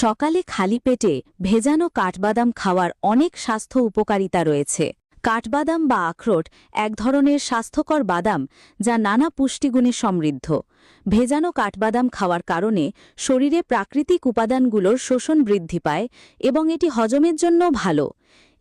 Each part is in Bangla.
সকালে খালি পেটে ভেজানো কাঠবাদাম খাওয়ার অনেক স্বাস্থ্য উপকারিতা রয়েছে। কাঠবাদাম বা আখরোট এক ধরনের স্বাস্থ্যকর বাদাম যা নানা পুষ্টিগুণে সমৃদ্ধ। ভেজানো কাঠবাদাম খাওয়ার কারণে শরীরে প্রাকৃতিক উপাদানগুলোর শোষণ বৃদ্ধি পায় এবং এটি হজমের জন্য ভালো।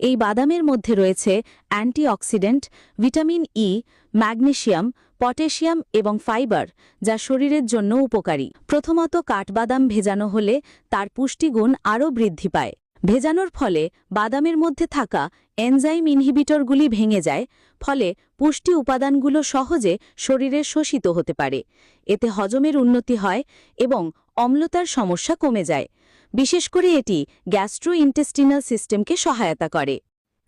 এই বাদামের মধ্যে রয়েছে antioxidant, vitamin E, magnesium, potassium এবং ফাইবার, যা শরীরের জন্য উপকারী। প্রথমত, কাঠবাদাম ভেজানো হলে তার পুষ্টিগুণ আরও বৃদ্ধি পায়। ভেজানোর ফলে বাদামের মধ্যে থাকা এনজাইম ইনহিবিটরগুলি ভেঙে যায়, ফলে পুষ্টি উপাদানগুলো সহজে শরীরে শোষিত হতে পারে। এতে হজমের উন্নতি হয় এবং অম্লতার সমস্যা কমে যায়। বিশেষ করে এটি গ্যাস্ট্রোইন্টেস্টিনাল সিস্টেমকে সহায়তা করে।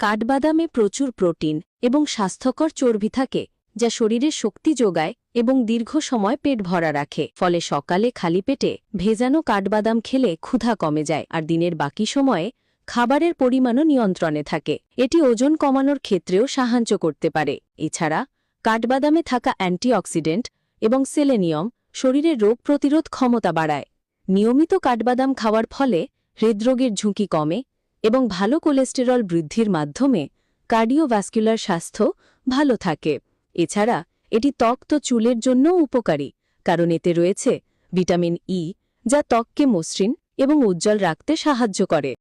কাঠবাদামে প্রচুর প্রোটিন এবং স্বাস্থ্যকর চর্বি থাকে, যা শরীরে শক্তি যোগায় এবং দীর্ঘ সময় পেট ভরা রাখে। ফলে সকালে খালি পেটে ভেজানো কাঠবাদাম খেলে ক্ষুধা কমে যায় আর দিনের বাকি সময়ে খাবারের পরিমাণও নিয়ন্ত্রণে থাকে। এটি ওজন কমানোর ক্ষেত্রেও সাহায্য করতে পারে। এছাড়া কাঠবাদামে থাকা অ্যান্টিঅক্সিডেন্ট এবং সেলেনিয়াম শরীরের রোগ প্রতিরোধ ক্ষমতা বাড়ায়। নিয়মিত কাঠবাদাম খাওয়ার ফলে হৃদরোগের ঝুঁকি কমে এবং ভালো কোলেস্টেরল বৃদ্ধির মাধ্যমে কার্ডিওভাস্কুলার স্বাস্থ্য ভালো থাকে। এছাড়া এটি ত্বক ও চুলের জন্যও উপকারী, কারণ এতে রয়েছে ভিটামিন ই, যা ত্বককে মসৃণ এবং উজ্জ্বল রাখতে সাহায্য করে।